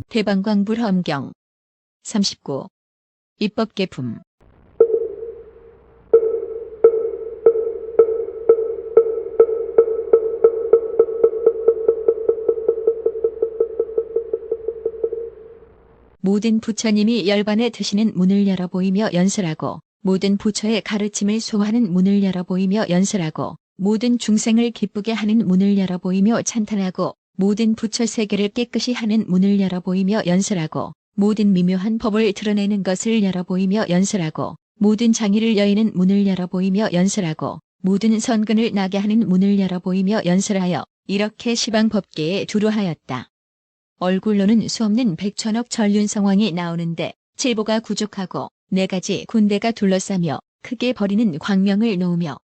대방광불험경 39. 입법개품. 모든 부처님이 열반에 드시는 문을 열어 보이며 연설하고, 모든 부처의 가르침을 소화하는 문을 열어 보이며 연설하고, 모든 중생을 기쁘게 하는 문을 열어 보이며 찬탄하고, 모든 부처 세계를 깨끗이 하는 문을 열어 보이며 연설하고, 모든 미묘한 법을 드러내는 것을 열어 보이며 연설하고, 모든 장의를 여의는 문을 열어 보이며 연설하고, 모든 선근을 나게 하는 문을 열어 보이며 연설하여 이렇게 시방법계에 두루하였다. 얼굴로는 수없는 백천억 전륜 성왕이 나오는데 칠보가 구족하고 4가지 군대가 둘러싸며 크게 버리는 광명을 놓으며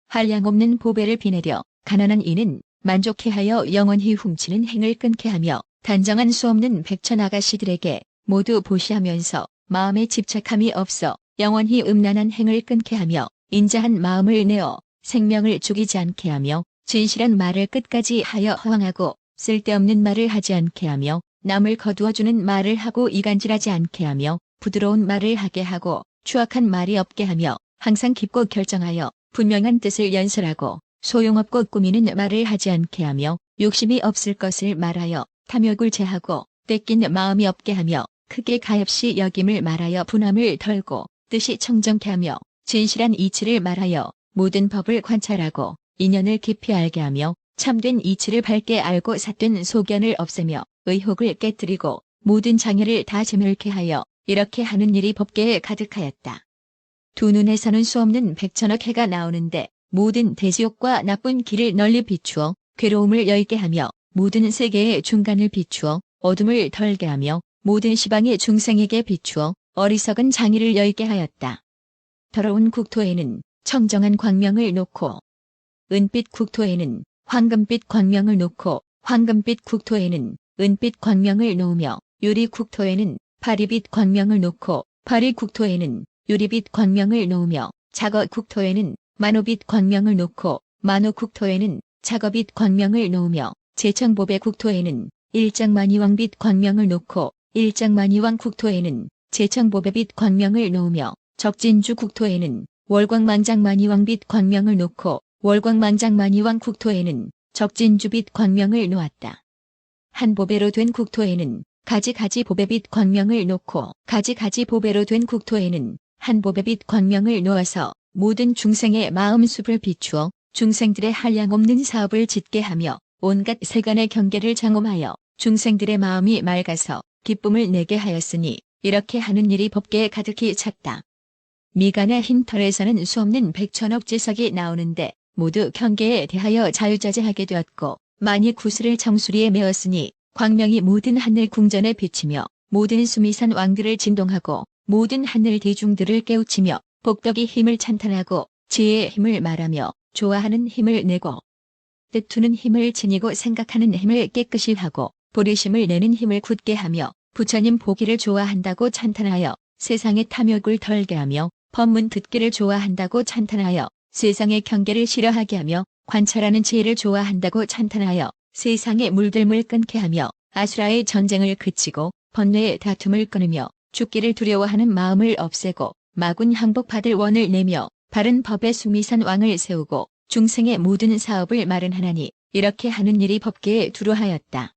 한량없는 보배를 비내려 가난한 이는 만족해하여 영원히 훔치는 행을 끊게 하며 단정한 수없는 백천 아가씨들에게 모두 보시하면서 마음에 집착함이 없어 영원히 음란한 행을 끊게 하며 인자한 마음을 내어 생명을 죽이지 않게 하며 진실한 말을 끝까지 하여 허황하고 쓸데없는 말을 하지 않게 하며 남을 거두어주는 말을 하고 이간질하지 않게 하며 부드러운 말을 하게 하고 추악한 말이 없게 하며 항상 깊고 결정하여 분명한 뜻을 연설하고 소용없고 꾸미는 말을 하지 않게 하며 욕심이 없을 것을 말하여 탐욕을 제하고 떼낀 마음이 없게 하며 크게 가엾이 여김을 말하여 분함을 덜고 뜻이 청정케 하며 진실한 이치를 말하여 모든 법을 관찰하고 인연을 깊이 알게 하며 참된 이치를 밝게 알고 삿된 소견을 없애며 의혹을 깨뜨리고 모든 장애를 다 제멸케 하여 이렇게 하는 일이 법계에 가득하였다. 두 눈에서는 수없는 백천억 해가 나오는데 모든 대지옥과 나쁜 길을 널리 비추어 괴로움을 열게 하며 모든 세계의 중간을 비추어 어둠을 덜게 하며 모든 시방의 중생에게 비추어 어리석은 장의를 열게 하였다. 더러운 국토에는 청정한 광명을 놓고 은빛 국토에는 황금빛 광명을 놓고 황금빛 국토에는 은빛 광명을 놓으며 유리 국토에는 파리빛 광명을 놓고 파리 국토에는 유리빛 광명을 놓으며 작어 국토에는 만호빛 광명을 놓고 만호 국토에는 작어빛 광명을 놓으며 제청보배 국토에는 일장만이왕빛 광명을 놓고 일장만이왕 국토에는 제청보배빛 광명을 놓으며 적진주 국토에는 월광망장만이왕빛 광명을 놓고 월광망장만이왕 국토에는 적진주빛 광명을 놓았다. 한 보배로 된 국토에는 가지가지 보배빛 광명을 놓고 가지가지 보배로 된 국토에는 한 보배빛 광명을 놓아서 모든 중생의 마음숲을 비추어 중생들의 한량없는 사업을 짓게 하며 온갖 세간의 경계를 장엄하여 중생들의 마음이 맑아서 기쁨을 내게 하였으니 이렇게 하는 일이 법계에 가득히 찼다. 미간의 흰 털에서는 수없는 백천억 지석이 나오는데 모두 경계에 대하여 자유자재하게 되었고 많이 구슬을 정수리에 메었으니 광명이 모든 하늘 궁전에 비치며 모든 수미산 왕들을 진동하고 모든 하늘 대중들을 깨우치며 복덕이 힘을 찬탄하고 지혜의 힘을 말하며 좋아하는 힘을 내고 뜻투는 힘을 지니고 생각하는 힘을 깨끗이 하고 보리심을 내는 힘을 굳게 하며 부처님 보기를 좋아한다고 찬탄하여 세상의 탐욕을 덜게 하며 법문 듣기를 좋아한다고 찬탄하여 세상의 경계를 싫어하게 하며 관찰하는 지혜를 좋아한다고 찬탄하여 세상의 물들물 끊게 하며 아수라의 전쟁을 그치고 번뇌의 다툼을 끊으며 죽기를 두려워하는 마음을 없애고 마군 항복받을 원을 내며 바른 법의 수미산 왕을 세우고 중생의 모든 사업을 마련하나니 이렇게 하는 일이 법계에 두루하였다.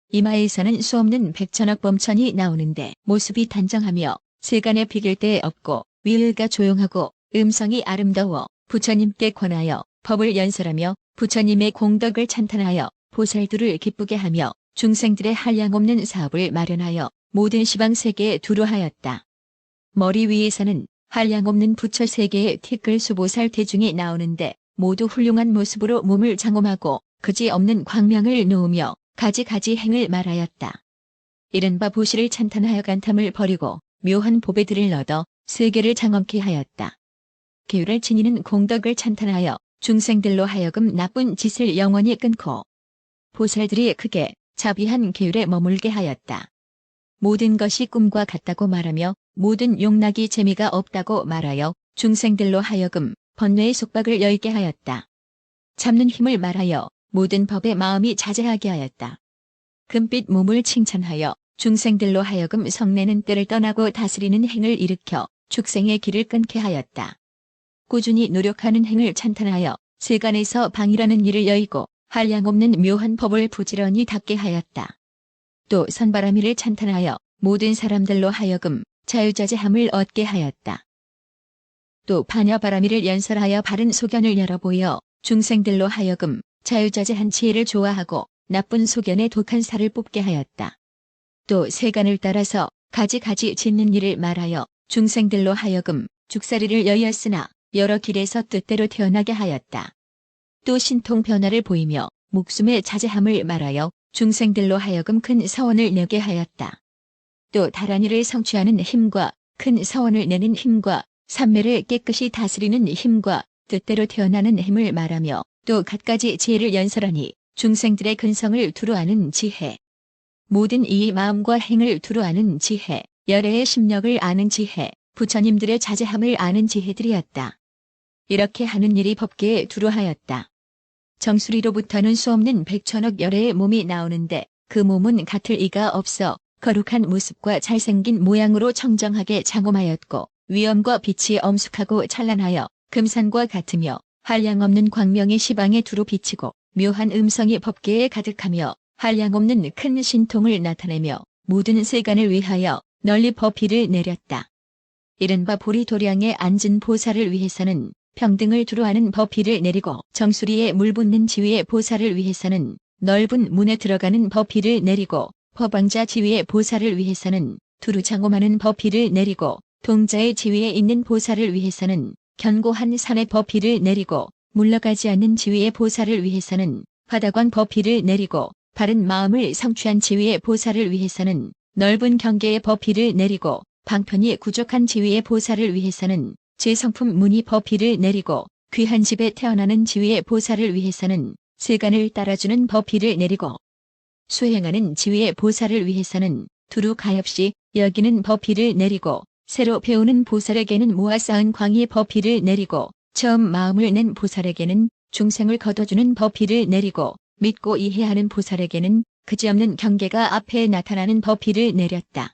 이마에서는 수없는 백천억 범천이 나오는데 모습이 단정하며 세간에 비길 데 없고 위을가 조용하고 음성이 아름다워 부처님께 권하여 법을 연설하며 부처님의 공덕을 찬탄하여 보살들을 기쁘게 하며 중생들의 한량없는 사업을 마련하여 모든 시방세계에 두루하였다. 머리 위에서는 한량없는 부처 세계의 티끌수보살 대중이 나오는데 모두 훌륭한 모습으로 몸을 장엄하고 그지없는 광명을 놓으며 가지가지 행을 말하였다. 이른바 보시를 찬탄하여 간탐을 버리고 묘한 보배들을 얻어 세계를 장엄케 하였다. 계율을 지니는 공덕을 찬탄하여 중생들로 하여금 나쁜 짓을 영원히 끊고 보살들이 크게 자비한 계율에 머물게 하였다. 모든 것이 꿈과 같다고 말하며 모든 용락이 재미가 없다고 말하여 중생들로 하여금 번뇌의 속박을 열게 하였다. 잡는 힘을 말하여 모든 법의 마음이 자제하게 하였다. 금빛 몸을 칭찬하여 중생들로 하여금 성내는 때를 떠나고 다스리는 행을 일으켜 축생의 길을 끊게 하였다. 꾸준히 노력하는 행을 찬탄하여 세간에서 방이라는 일을 여의고 한량없는 묘한 법을 부지런히 닦게 하였다. 또 선바라미를 찬탄하여 모든 사람들로 하여금 자유자재함을 얻게 하였다. 또 반야바라미를 연설하여 바른 소견을 열어보여 중생들로 하여금 자유자재한 지혜를 좋아하고 나쁜 소견에 독한 살을 뽑게 하였다. 또 세간을 따라서 가지가지 짓는 일을 말하여 중생들로 하여금 죽사리를 여의었으나 여러 길에서 뜻대로 태어나게 하였다. 또 신통 변화를 보이며 목숨의 자제함을 말하여 중생들로 하여금 큰 서원을 내게 하였다. 또 다란 일을 성취하는 힘과 큰 서원을 내는 힘과 삼매를 깨끗이 다스리는 힘과 뜻대로 태어나는 힘을 말하며 또 갖가지 지혜를 연설하니 중생들의 근성을 두루 아는 지혜, 모든 이의 마음과 행을 두루 아는 지혜, 열애의 심력을 아는 지혜, 부처님들의 자제함을 아는 지혜들이었다. 이렇게 하는 일이 법계에 두루 하였다. 정수리로부터는 수없는 백천억 열애의 몸이 나오는데 그 몸은 같을 이가 없어 거룩한 모습과 잘생긴 모양으로 청정하게 장엄하였고 위엄과 빛이 엄숙하고 찬란하여 금산과 같으며 한량없는 광명이 시방에 두루 비치고 묘한 음성이 법계에 가득하며 한량없는 큰 신통을 나타내며 모든 세간을 위하여 널리 법비를 내렸다. 이른바 보리도량에 앉은 보살을 위해서는 평등을 두루 하는 법비를 내리고 정수리에 물 붓는 지위의 보살을 위해서는 넓은 문에 들어가는 법비를 내리고 법왕자 지위의 보살을 위해서는 두루 장엄하는 법비를 내리고 동자의 지위에 있는 보살을 위해서는 견고한 산의 법비를 내리고 물러가지 않는 지위의 보살을 위해서는 바다광 법비를 내리고 바른 마음을 성취한 지위의 보살을 위해서는 넓은 경계의 법비를 내리고 방편이 부족한 지위의 보살을 위해서는 제성품 문의 법비를 내리고 귀한 집에 태어나는 지위의 보살을 위해서는 세간을 따라주는 법비를 내리고 수행하는 지위의 보살을 위해서는 두루 가엾이 여기는 법비를 내리고 새로 배우는 보살에게는 모아 쌓은 광의 법비를 내리고 처음 마음을 낸 보살에게는 중생을 거둬주는 법비를 내리고 믿고 이해하는 보살에게는 그지없는 경계가 앞에 나타나는 법비를 내렸다.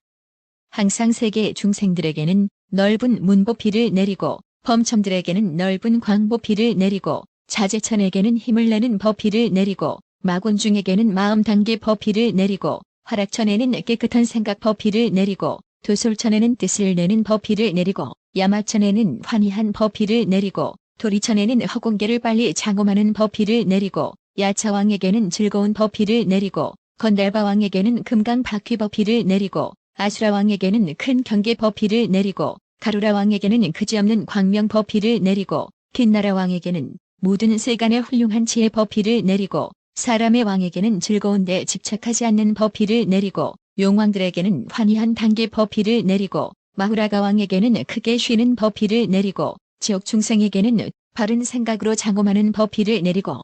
항상 세계 중생들에게는 넓은 문법비를 내리고 범첨들에게는 넓은 광법비를 내리고 자제천에게는 힘을 내는 법비를 내리고 마곤중에게는 마음 단계 법비를 내리고 화락천에는 깨끗한 생각 법비를 내리고 도솔천에는 뜻을 내는 법비를 내리고 야마천에는 환희한 법비를 내리고 도리천에는 허공계를 빨리 장엄하는 법비를 내리고 야차왕에게는 즐거운 법비를 내리고 건달바왕에게는 금강 바퀴법비를 내리고 아수라왕에게는 큰 경계 법비를 내리고 가루라왕에게는 그지없는 광명 법비를 내리고 긴나라왕에게는 모든 세간의 훌륭한 지혜 법비를 내리고 사람의 왕에게는 즐거운데 집착하지 않는 법비를 내리고 용왕들에게는 환희한 단계 법비를 내리고 마후라가 왕에게는 크게 쉬는 법비를 내리고 지옥 중생에게는 바른 생각으로 장엄하는 법비를 내리고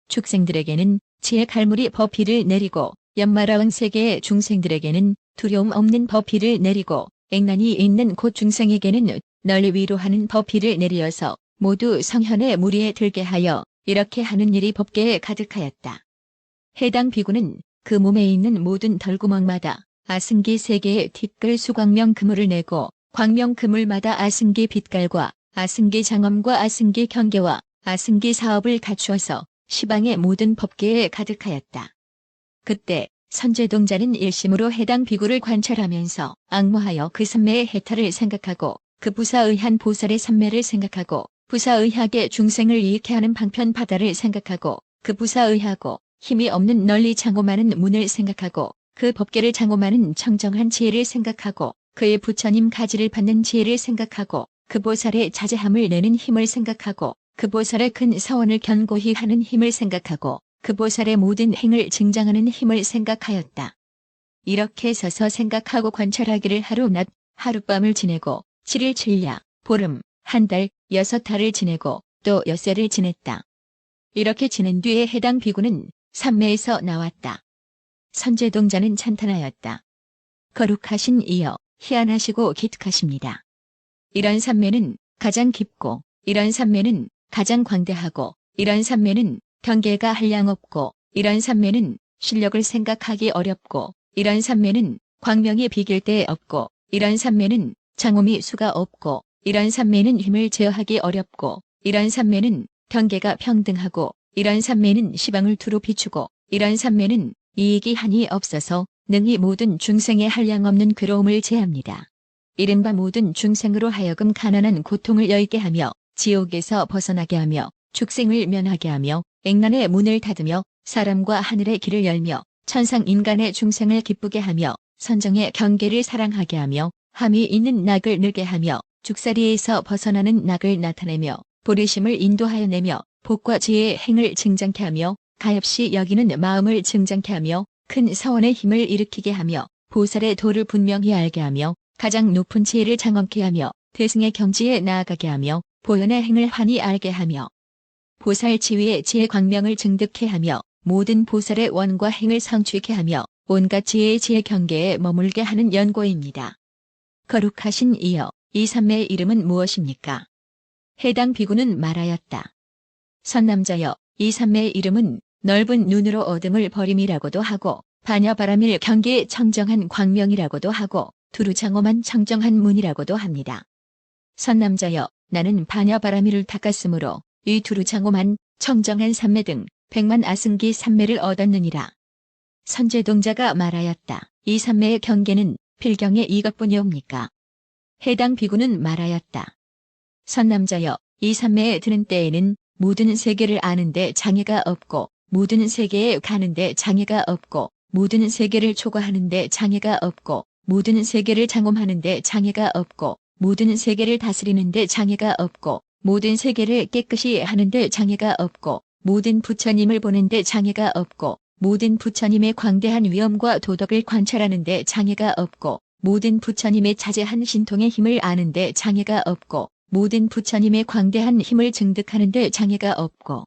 축생들에게는 지혜 갈무리 법비를 내리고 연마라왕 세계의 중생들에게는 두려움 없는 법비를 내리고 액난이 있는 곧 중생에게는 널리 위로하는 법비를 내리어서 모두 성현의 무리에 들게 하여 이렇게 하는 일이 법계에 가득하였다. 해당 비구는 그 몸에 있는 모든 덜구멍마다 아승기 세 개의 뒷글 수광명 그물을 내고 광명 그물마다 아승기 빛깔과 아승기 장엄과 아승기 경계와 아승기 사업을 갖추어서 시방의 모든 법계에 가득하였다. 그때 선제동자는 일심으로 해당 비구를 관찰하면서 앙모하여 그 삼매의 해탈을 생각하고 그 부사의한 보살의 삼매를 생각하고 부사의하게 중생을 이익해 하는 방편 바다를 생각하고 그 부사의하고 힘이 없는 널리 장엄하는 문을 생각하고 그 법계를 장엄하는 청정한 지혜를 생각하고 그의 부처님 가지를 받는 지혜를 생각하고 그 보살의 자제함을 내는 힘을 생각하고 그 보살의 큰 서원을 견고히 하는 힘을 생각하고 그 보살의 모든 행을 증장하는 힘을 생각하였다. 이렇게 서서 생각하고 관찰하기를 하루낮 하룻밤을 지내고 7일 7야, 보름, 한 달, 6달을 지내고 또 엿새를 지냈다. 이렇게 지낸 뒤에 해당 비구는 삼매에서 나왔다. 선제동자는 찬탄하였다. 거룩하신 이여 희한하시고 기특하십니다. 이런 산매는 가장 깊고 이런 산매는 가장 광대하고 이런 산매는 경계가 한량없고 이런 산매는 실력을 생각하기 어렵고 이런 산매는 광명이 비길 데 없고 이런 산매는 장엄이 수가 없고 이런 산매는 힘을 제어하기 어렵고 이런 산매는 경계가 평등하고 이런 산매는 시방을 두루 비추고 이런 산매는 이익이 한이 없어서 능히 모든 중생의 한량없는 괴로움을 제합니다. 이른바 모든 중생으로 하여금 가난한 고통을 열게 하며 지옥에서 벗어나게 하며 축생을 면하게 하며 액난의 문을 닫으며 사람과 하늘의 길을 열며 천상 인간의 중생을 기쁘게 하며 선정의 경계를 사랑하게 하며 함이 있는 낙을 늘게 하며 죽사리에서 벗어나는 낙을 나타내며 보리심을 인도하여 내며 복과 지혜의 행을 증장케 하며 가엾이 여기는 마음을 증장케 하며 큰 서원의 힘을 일으키게 하며 보살의 도를 분명히 알게 하며 가장 높은 지혜를 장엄케 하며 대승의 경지에 나아가게 하며 보현의 행을 환히 알게 하며 보살 지위의 지혜 광명을 증득케 하며 모든 보살의 원과 행을 성취케 하며 온갖 지혜의 지혜 경계에 머물게 하는 연고입니다. 거룩하신 이여, 이 산매의 이름은 무엇입니까? 해당 비구는 말하였다. 선남자여, 이 산매의 이름은 넓은 눈으로 어둠을 버림이라고도 하고 반야바라밀 경계에 청정한 광명이라고도 하고 두루장엄한 청정한 문이라고도 합니다. 선남자여, 나는 반야바라밀을 닦았으므로 이 두루장엄한 청정한 산매 등 100만 아승기 산매를 얻었느니라. 선제동자가 말하였다. 이 산매의 경계는 필경의 이것뿐이옵니까? 해당 비구는 말하였다. 선남자여, 이 산매에 드는 때에는 모든 세계를 아는데 장애가 없고 모든 세계에 가는데 장애가 없고 모든 세계를 초과하는데 장애가 없고 모든 세계를 장엄하는데 장애가 없고 모든 세계를 다스리는데 장애가 없고 모든 세계를 깨끗이 하는데 장애가 없고 모든 부처님을 보는데 장애가 없고 모든 부처님의 광대한 위엄과 도덕을 관찰하는데 장애가 없고 모든 부처님의 자제한 신통의 힘을 아는데 장애가 없고 모든 부처님의 광대한 힘을 증득하는데 장애가 없고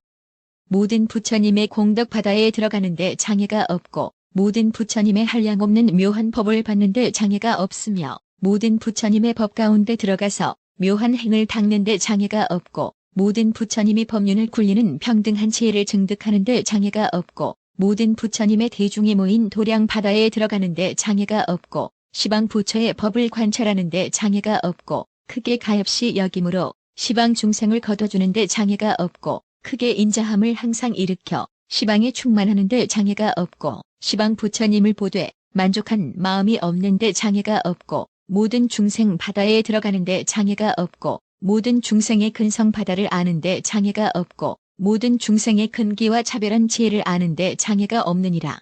모든 부처님의 공덕 바다에 들어가는데 장애가 없고 모든 부처님의 한량없는 묘한 법을 받는데 장애가 없으며 모든 부처님의 법 가운데 들어가서 묘한 행을 닦는데 장애가 없고 모든 부처님이 법륜을 굴리는 평등한 지혜를 증득하는데 장애가 없고 모든 부처님의 대중이 모인 도량 바다에 들어가는데 장애가 없고 시방 부처의 법을 관찰하는데 장애가 없고 크게 가엾이 여김으로 시방 중생을 거둬주는데 장애가 없고 크게 인자함을 항상 일으켜 시방에 충만하는데 장애가 없고 시방 부처님을 보되 만족한 마음이 없는데 장애가 없고 모든 중생 바다에 들어가는데 장애가 없고 모든 중생의 근성 바다를 아는데 장애가 없고 모든 중생의 근기와 차별한 지혜를 아는데 장애가 없느니라.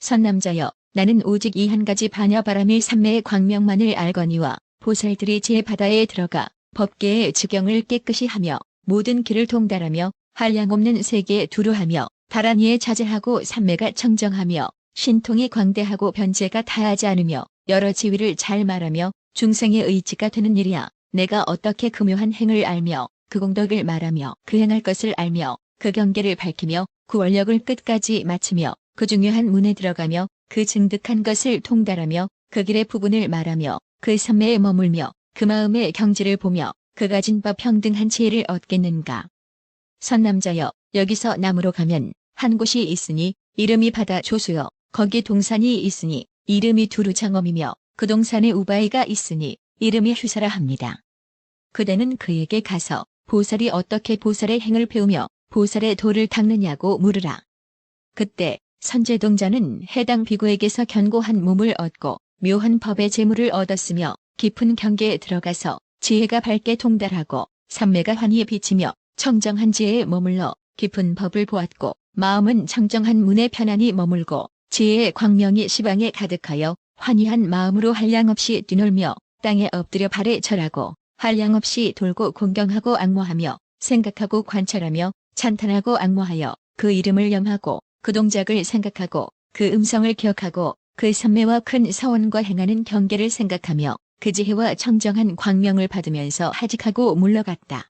선남자여, 나는 오직 이 한 가지 반야바라밀 산매의 광명만을 알거니와 보살들이 제 바다에 들어가 법계의 지경을 깨끗이 하며 모든 길을 통달하며 한량없는 세계에 두루하며 다란이에 자제하고 산매가 청정하며 신통이 광대하고 변제가 다하지 않으며 여러 지위를 잘 말하며 중생의 의지가 되는 일이야. 내가 어떻게 그 묘한 행을 알며 그 공덕을 말하며 그 행할 것을 알며 그 경계를 밝히며 그 원력을 끝까지 마치며 그 중요한 문에 들어가며 그 증득한 것을 통달하며 그 길의 부분을 말하며 그 산매에 머물며 그 마음의 경지를 보며 그 가진 바 평등한 지혜를 얻겠는가. 선남자여, 여기서 남으로 가면 한 곳이 있으니 이름이 바다 조수여. 거기 동산이 있으니 이름이 두루장엄이며 그 동산에 우바이가 있으니 이름이 휴사라 합니다. 그대는 그에게 가서 보살이 어떻게 보살의 행을 배우며 보살의 도를 닦느냐고 물으라. 그때 선제동자는 해당 비구에게서 견고한 몸을 얻고 묘한 법의 재물을 얻었으며 깊은 경계에 들어가서 지혜가 밝게 통달하고 삼매가 환히 비치며 청정한 지혜에 머물러 깊은 법을 보았고 마음은 청정한 문에 편안히 머물고 지혜의 광명이 시방에 가득하여 환희한 마음으로 한량없이 뛰놀며 땅에 엎드려 발에 절하고 한량없이 돌고 공경하고 앙모하며 생각하고 관찰하며 찬탄하고 앙모하여 그 이름을 염하고 그 동작을 생각하고 그 음성을 기억하고 그 선매와 큰 서원과 행하는 경계를 생각하며 그 지혜와 청정한 광명을 받으면서 하직하고 물러갔다.